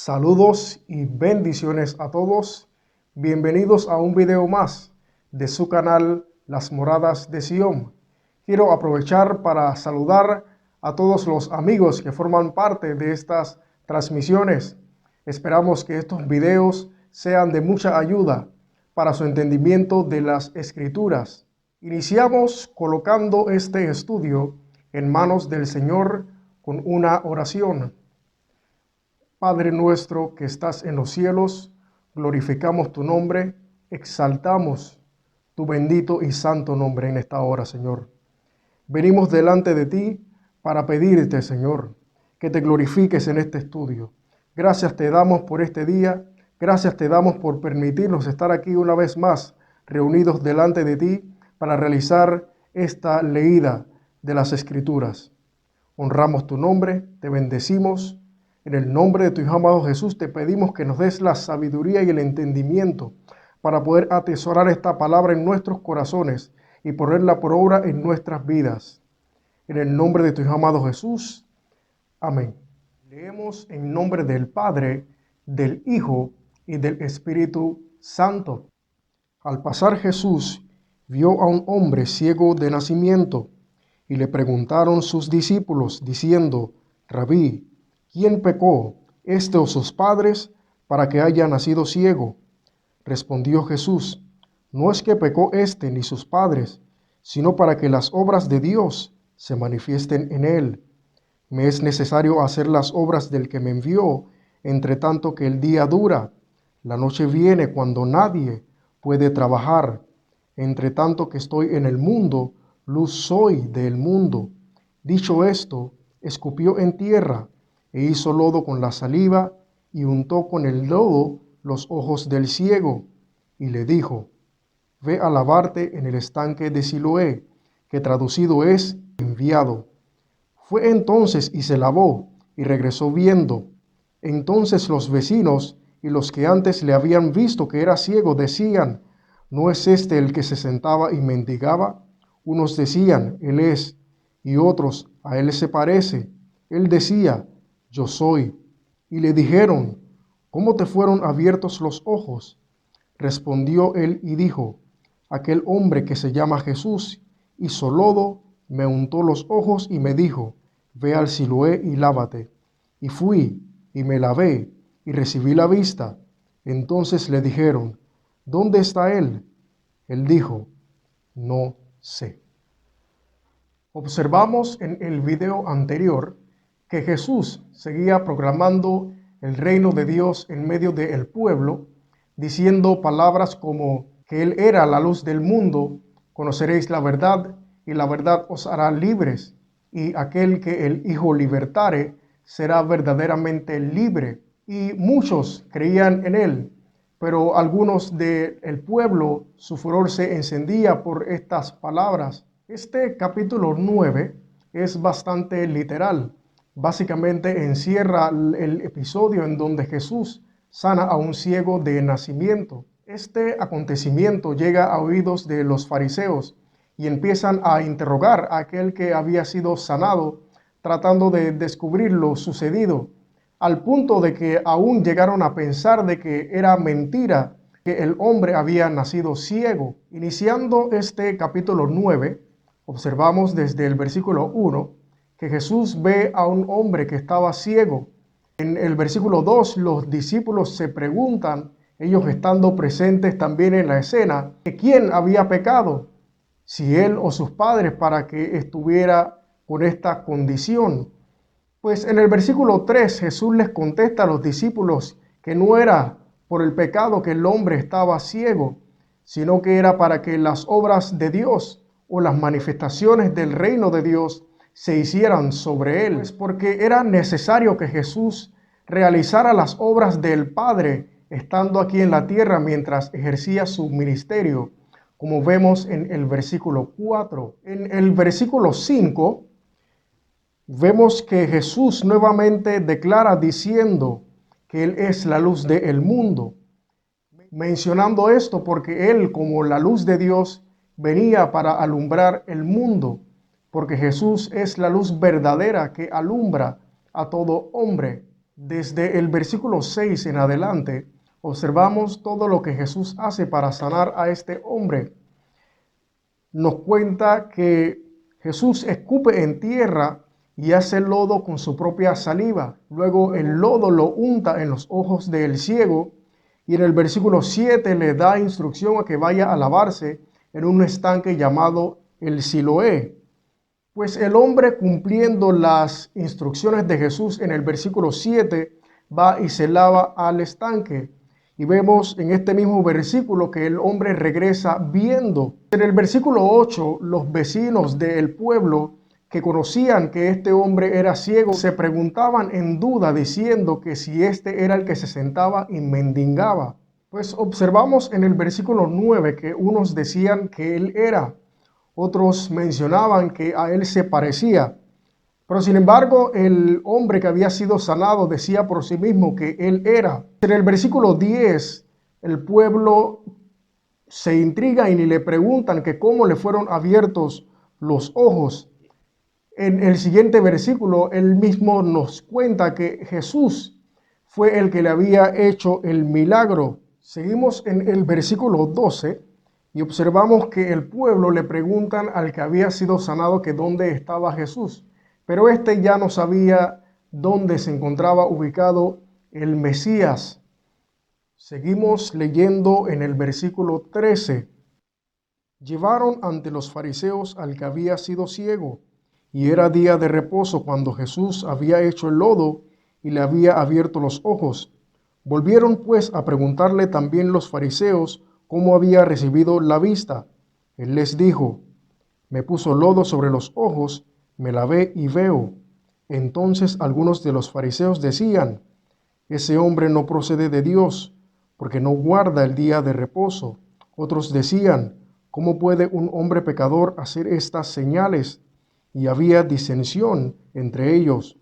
Saludos y bendiciones a todos. Bienvenidos a un video más de su canal Las Moradas de Sion. Quiero aprovechar para saludar a todos los amigos que forman parte de estas transmisiones. Esperamos que estos videos sean de mucha ayuda para su entendimiento de las Escrituras. Iniciamos colocando este estudio en manos del Señor con una oración. Padre nuestro que estás en los cielos, glorificamos tu nombre, exaltamos tu bendito y santo nombre en esta hora, Señor. Venimos delante de ti para pedirte, Señor, que te glorifiques en este estudio. Gracias te damos por este día, gracias te damos por permitirnos estar aquí una vez más, reunidos delante de ti para realizar esta leída de las Escrituras. Honramos tu nombre, te bendecimos. En el nombre de tu Hijo amado Jesús te pedimos que nos des la sabiduría y el entendimiento para poder atesorar esta palabra en nuestros corazones y ponerla por obra en nuestras vidas. En el nombre de tu Hijo amado Jesús. Amén. Leemos en nombre del Padre, del Hijo y del Espíritu Santo. Al pasar Jesús vio a un hombre ciego de nacimiento y le preguntaron sus discípulos diciendo: Rabí, ¿quién pecó, este o sus padres, para que haya nacido ciego? Respondió Jesús: No es que pecó este ni sus padres, sino para que las obras de Dios se manifiesten en él. Me es necesario hacer las obras del que me envió, entre tanto que el día dura. La noche viene cuando nadie puede trabajar. Entre tanto que estoy en el mundo, luz soy del mundo. Dicho esto, escupió en tierra, e hizo lodo con la saliva, y untó con el lodo los ojos del ciego, y le dijo: Ve a lavarte en el estanque de Siloé, que traducido es enviado. Fue entonces y se lavó, y regresó viendo. Entonces los vecinos y los que antes le habían visto que era ciego decían: ¿No es este el que se sentaba y mendigaba? Unos decían: Él es, y otros: A él se parece. Él decía: Yo soy. Y le dijeron: ¿Cómo te fueron abiertos los ojos? Respondió él y dijo: Aquel hombre que se llama Jesús hizo lodo, me untó los ojos y me dijo: Ve al Siloé y lávate. Y fui y me lavé y recibí la vista. Entonces le dijeron: ¿Dónde está él? Él dijo: No sé. Observamos en el video anterior que Jesús seguía proclamando el reino de Dios en medio del pueblo, diciendo palabras como que Él era la luz del mundo, conoceréis la verdad y la verdad os hará libres, y aquel que el Hijo libertare será verdaderamente libre. Y muchos creían en Él, pero algunos del pueblo, su furor se encendía por estas palabras. Este capítulo 9 es bastante literal. Básicamente encierra el episodio en donde Jesús sana a un ciego de nacimiento. Este acontecimiento llega a oídos de los fariseos y empiezan a interrogar a aquel que había sido sanado, tratando de descubrir lo sucedido, al punto de que aún llegaron a pensar de que era mentira que el hombre había nacido ciego. Iniciando este capítulo 9, observamos desde el versículo 1 que Jesús ve a un hombre que estaba ciego. En el versículo 2, los discípulos se preguntan, ellos estando presentes también en la escena, que quién había pecado, si él o sus padres, para que estuviera con esta condición. Pues en el versículo 3, Jesús les contesta a los discípulos que no era por el pecado que el hombre estaba ciego, sino que era para que las obras de Dios o las manifestaciones del reino de Dios se hicieran sobre él. Pues porque era necesario que Jesús realizara las obras del Padre estando aquí en la tierra mientras ejercía su ministerio, como vemos en el versículo 4. En el versículo 5 vemos que Jesús nuevamente declara diciendo que Él es la luz del mundo, mencionando esto porque Él, como la luz de Dios, venía para alumbrar el mundo, porque Jesús es la luz verdadera que alumbra a todo hombre. Desde el versículo 6 en adelante, observamos todo lo que Jesús hace para sanar a este hombre. Nos cuenta que Jesús escupe en tierra y hace lodo con su propia saliva. Luego el lodo lo unta en los ojos del ciego y en el versículo 7 le da instrucción a que vaya a lavarse en un estanque llamado el Siloé. Pues el hombre, cumpliendo las instrucciones de Jesús en el versículo 7, va y se lava al estanque. Y vemos en este mismo versículo que el hombre regresa viendo. En el versículo 8, los vecinos del pueblo que conocían que este hombre era ciego se preguntaban en duda, diciendo que si este era el que se sentaba y mendigaba. Pues observamos en el versículo 9 que unos decían que él era, otros mencionaban que a él se parecía. Pero sin embargo, el hombre que había sido sanado decía por sí mismo que él era. En el versículo 10, el pueblo se intriga y le preguntan que cómo le fueron abiertos los ojos. En el siguiente versículo, él mismo nos cuenta que Jesús fue el que le había hecho el milagro. Seguimos en el versículo 12 y observamos que el pueblo le preguntan al que había sido sanado que dónde estaba Jesús. Pero este ya no sabía dónde se encontraba ubicado el Mesías. Seguimos leyendo en el versículo 13. Llevaron ante los fariseos al que había sido ciego, y era día de reposo cuando Jesús había hecho el lodo y le había abierto los ojos. Volvieron pues a preguntarle también los fariseos cómo había recibido la vista. Él les dijo: me puso lodo sobre los ojos, me lavé y veo. Entonces algunos de los fariseos decían: ese hombre no procede de Dios, porque no guarda el día de reposo. Otros decían: ¿cómo puede un hombre pecador hacer estas señales? Y había disensión entre ellos.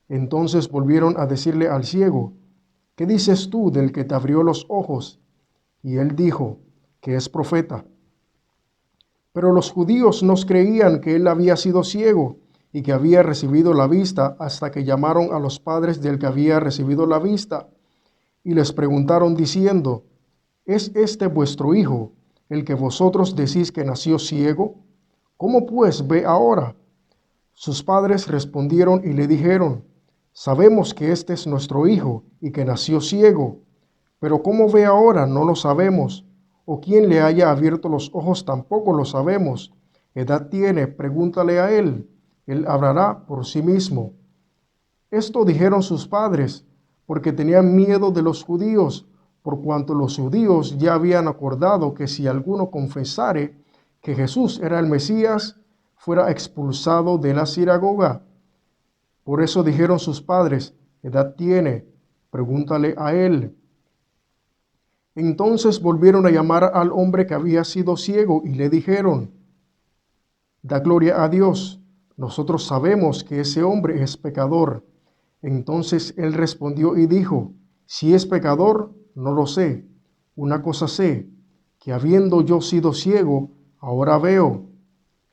Entonces volvieron a decirle al ciego: ¿qué dices tú del que te abrió los ojos? Y él dijo que es profeta. Pero los judíos no creían que él había sido ciego y que había recibido la vista, hasta que llamaron a los padres del que había recibido la vista y les preguntaron diciendo: ¿es este vuestro hijo, el que vosotros decís que nació ciego? ¿Cómo pues ve ahora? Sus padres respondieron y le dijeron: sabemos que este es nuestro hijo y que nació ciego, pero cómo ve ahora no lo sabemos, o quién le haya abierto los ojos tampoco lo sabemos. ¿Edad tiene? Pregúntale a él, él hablará por sí mismo. Esto dijeron sus padres, porque tenían miedo de los judíos, por cuanto los judíos ya habían acordado que si alguno confesare que Jesús era el Mesías, fuera expulsado de la sinagoga. Por eso dijeron sus padres: ¿edad tiene? Pregúntale a él. Entonces volvieron a llamar al hombre que había sido ciego y le dijeron: da gloria a Dios, nosotros sabemos que ese hombre es pecador. Entonces él respondió y dijo: si es pecador, no lo sé. Una cosa sé, que habiendo yo sido ciego, ahora veo.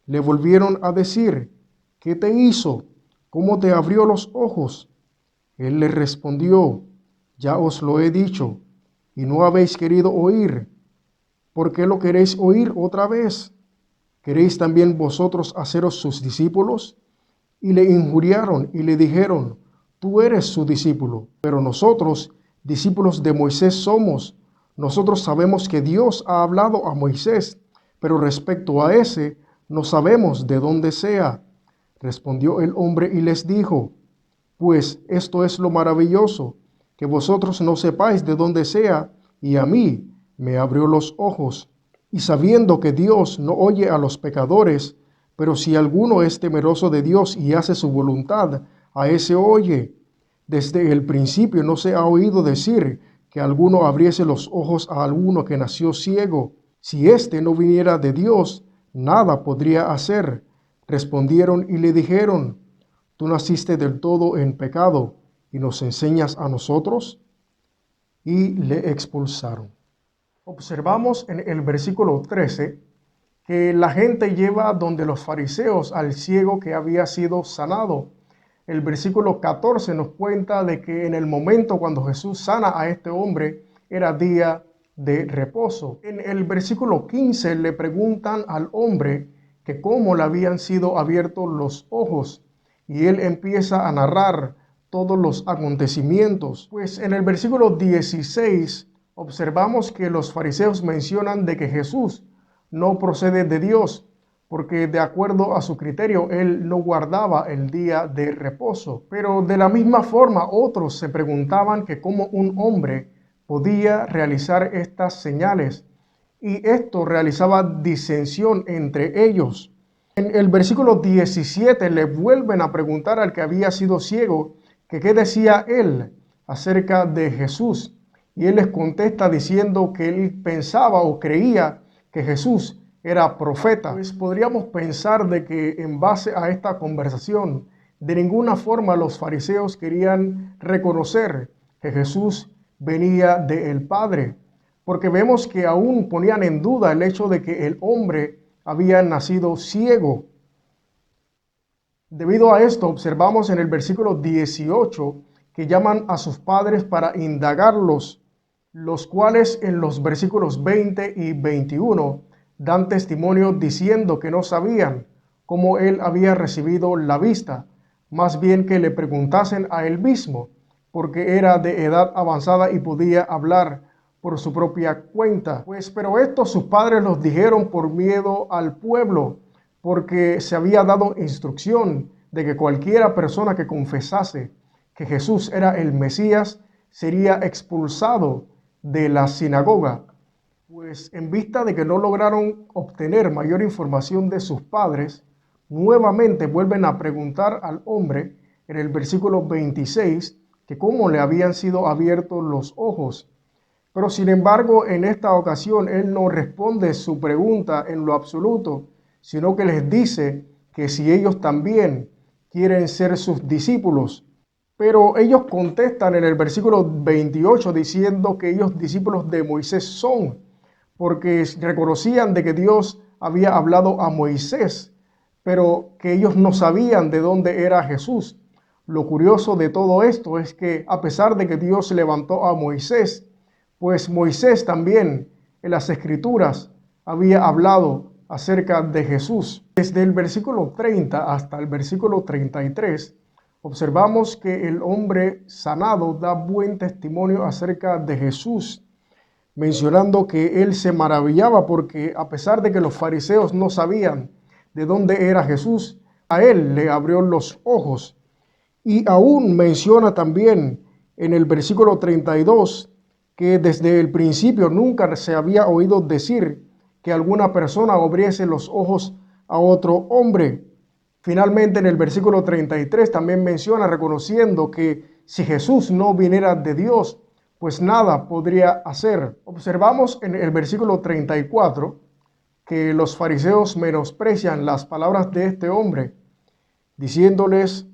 Le volvieron a decir: ¿qué te hizo? ¿Cómo te abrió los ojos? Él les respondió: ya os lo he dicho, y no habéis querido oír. ¿Por qué lo queréis oír otra vez? ¿Queréis también vosotros haceros sus discípulos? Y le injuriaron y le dijeron: tú eres su discípulo, pero nosotros, discípulos de Moisés somos. Nosotros sabemos que Dios ha hablado a Moisés, pero respecto a ese, no sabemos de dónde sea. Respondió el hombre y les dijo: pues esto es lo maravilloso, que vosotros no sepáis de dónde sea, y a mí me abrió los ojos. Y sabiendo que Dios no oye a los pecadores, pero si alguno es temeroso de Dios y hace su voluntad, a ese oye. Desde el principio no se ha oído decir que alguno abriese los ojos a alguno que nació ciego. Si éste no viniera de Dios, nada podría hacer. Respondieron y le dijeron: tú naciste del todo en pecado y nos enseñas a nosotros. Y le expulsaron. Observamos en el versículo 13 que la gente lleva donde los fariseos al ciego que había sido sanado. el versículo 14 nos cuenta de que en el momento cuando Jesús sana a este hombre era día de reposo. En el versículo 15 le preguntan al hombre que cómo le habían sido abiertos los ojos y él empieza a narrar todos los acontecimientos. Pues en el versículo 16 observamos que los fariseos mencionan de que Jesús no procede de Dios, porque de acuerdo a su criterio, él no guardaba el día de reposo. Pero de la misma forma, otros se preguntaban que cómo un hombre podía realizar estas señales, y esto realizaba disensión entre ellos. En el versículo 17 le vuelven a preguntar al que había sido ciego que qué decía él acerca de Jesús, y él les contesta diciendo que él pensaba o creía que Jesús era profeta. Pues podríamos pensar de que en base a esta conversación, de ninguna forma los fariseos querían reconocer que Jesús venía del Padre, porque vemos que aún ponían en duda el hecho de que el hombre había nacido ciego. Debido a esto, observamos en el versículo 18 que llaman a sus padres para indagarlos, los cuales en los versículos 20 y 21 dan testimonio diciendo que no sabían cómo él había recibido la vista, más bien que le preguntasen a él mismo, porque era de edad avanzada y podía hablar por su propia cuenta. Pero esto sus padres los dijeron por miedo al pueblo, porque se había dado instrucción de que cualquiera persona que confesase que Jesús era el Mesías sería expulsado de la sinagoga. Pues en vista de que no lograron obtener mayor información de sus padres, nuevamente vuelven a preguntar al hombre en el versículo 26 que cómo le habían sido abiertos los ojos. Pero sin embargo, en esta ocasión él no responde su pregunta en lo absoluto, sino que les dice que si ellos también quieren ser sus discípulos. Pero ellos contestan en el versículo 28 diciendo que ellos discípulos de Moisés son, porque reconocían de que Dios había hablado a Moisés, pero que ellos no sabían de dónde era Jesús. Lo curioso de todo esto es que a pesar de que Dios levantó a Moisés, pues Moisés también en las Escrituras había hablado acerca de Jesús. Desde el versículo 30 hasta el versículo 33, observamos que el hombre sanado da buen testimonio acerca de Jesús, mencionando que él se maravillaba porque a pesar de que los fariseos no sabían de dónde era Jesús, a él le abrió los ojos. Y aún menciona también en el versículo 32 que desde el principio nunca se había oído decir que alguna persona abriese los ojos a otro hombre. Finalmente en el versículo 33 también menciona reconociendo que si Jesús no viniera de Dios, pues nada podría hacer. Observamos en el versículo 34 que los fariseos menosprecian las palabras de este hombre, diciéndoles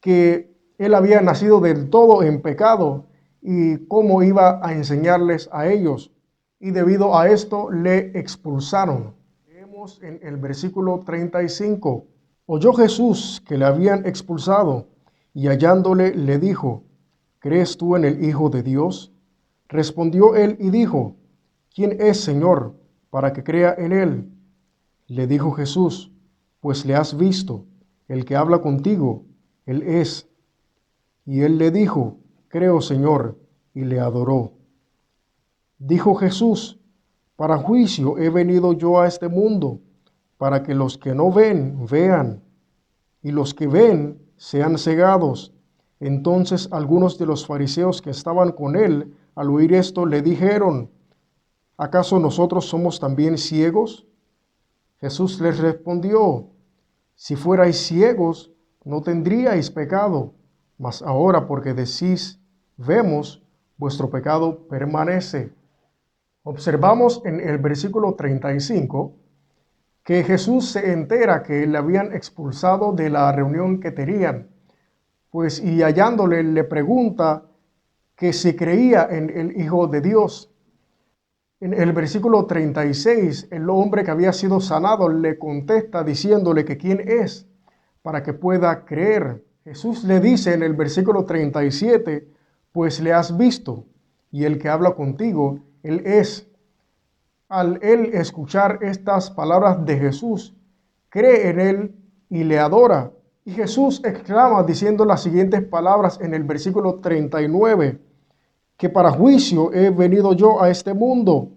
que él había nacido del todo en pecado y cómo iba a enseñarles a ellos. Y debido a esto le expulsaron. Leemos en el versículo 35. Oyó Jesús que le habían expulsado y hallándole le dijo, ¿crees tú en el Hijo de Dios? Respondió él y dijo, ¿quién es, Señor, para que crea en él? Le dijo Jesús, pues le has visto, el que habla contigo, él es. Y él le dijo, creo, Señor, y le adoró. Dijo Jesús, para juicio he venido yo a este mundo, para que los que no ven, vean, y los que ven, sean cegados. Entonces algunos de los fariseos que estaban con él, al oír esto, le dijeron, ¿acaso nosotros somos también ciegos? Jesús les respondió, si fuerais ciegos, no tendríais pecado, mas ahora porque decís, vemos, vuestro pecado permanece. Observamos en el versículo 35 que Jesús se entera que le habían expulsado de la reunión que tenían, pues y hallándole le pregunta que si creía en el Hijo de Dios. En el versículo 36, el hombre que había sido sanado le contesta diciéndole que quién es para que pueda creer. Jesús le dice en el versículo 37, pues le has visto, y el que habla contigo, Él es. Al él escuchar estas palabras de Jesús, cree en Él y le adora. Y Jesús exclama diciendo las siguientes palabras en el versículo 39, que para juicio he venido yo a este mundo,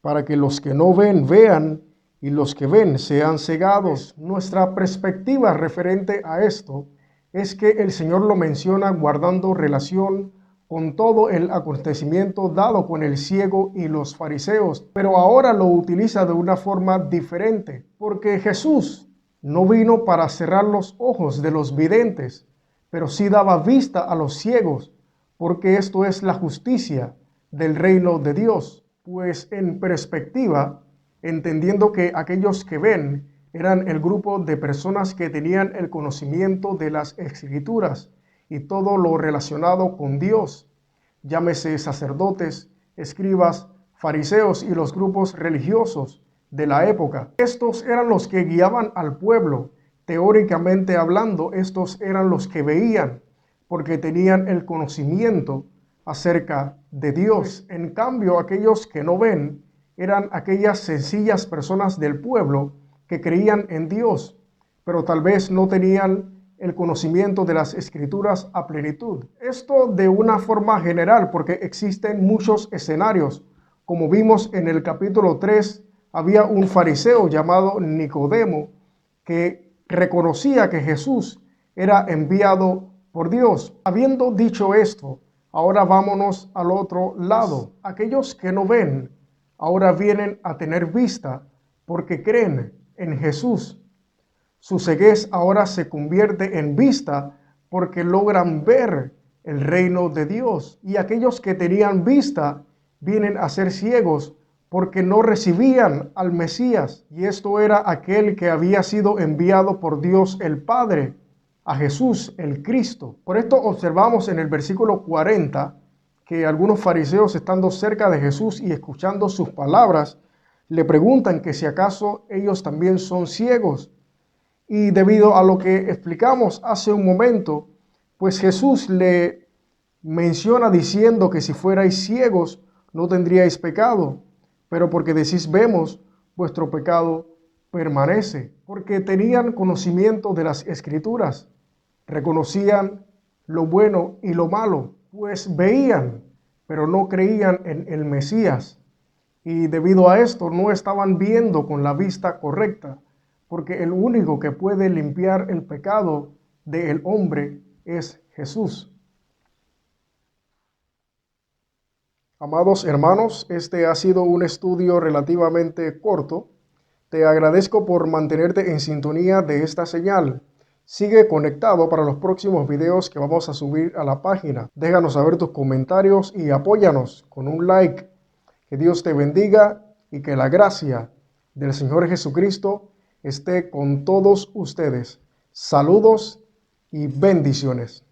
para que los que no ven vean y los que ven sean cegados. Nuestra perspectiva referente a esto es que el Señor lo menciona guardando relación con todo el acontecimiento dado con el ciego y los fariseos, pero ahora lo utiliza de una forma diferente, porque Jesús no vino para cerrar los ojos de los videntes, pero sí daba vista a los ciegos, porque esto es la justicia del reino de Dios. Pues en perspectiva, entendiendo que aquellos que ven eran el grupo de personas que tenían el conocimiento de las Escrituras y todo lo relacionado con Dios, llámese sacerdotes, escribas, fariseos y los grupos religiosos de la época. Estos eran los que guiaban al pueblo. Teóricamente hablando, estos eran los que veían, porque tenían el conocimiento acerca de Dios. En cambio, aquellos que no ven eran aquellas sencillas personas del pueblo que creían en Dios, pero tal vez no tenían el conocimiento de las Escrituras a plenitud. Esto de una forma general, porque existen muchos escenarios. Como vimos en el capítulo 3, había un fariseo llamado Nicodemo que reconocía que Jesús era enviado por Dios. Habiendo dicho esto, ahora vámonos al otro lado. Aquellos que no ven, ahora vienen a tener vista porque creen en Jesús. Su ceguez ahora se convierte en vista porque logran ver el reino de Dios. Y aquellos que tenían vista vienen a ser ciegos porque no recibían al Mesías. Y esto era aquel que había sido enviado por Dios el Padre, a Jesús el Cristo. Por esto observamos en el versículo 40 que algunos fariseos, estando cerca de Jesús y escuchando sus palabras, le preguntan que si acaso ellos también son ciegos. Y debido a lo que explicamos hace un momento, pues Jesús le menciona diciendo que si fuerais ciegos no tendríais pecado, pero porque decís vemos, vuestro pecado permanece. Porque tenían conocimiento de las Escrituras, reconocían lo bueno y lo malo, pues veían, pero no creían en el Mesías. Y debido a esto no estaban viendo con la vista correcta, porque el único que puede limpiar el pecado del hombre es Jesús. Amados hermanos, este ha sido un estudio relativamente corto. Te agradezco por mantenerte en sintonía de esta señal. Sigue conectado para los próximos videos que vamos a subir a la página. Déjanos saber tus comentarios y apóyanos con un like. Que Dios te bendiga y que la gracia del Señor Jesucristo esté con todos ustedes. Saludos y bendiciones.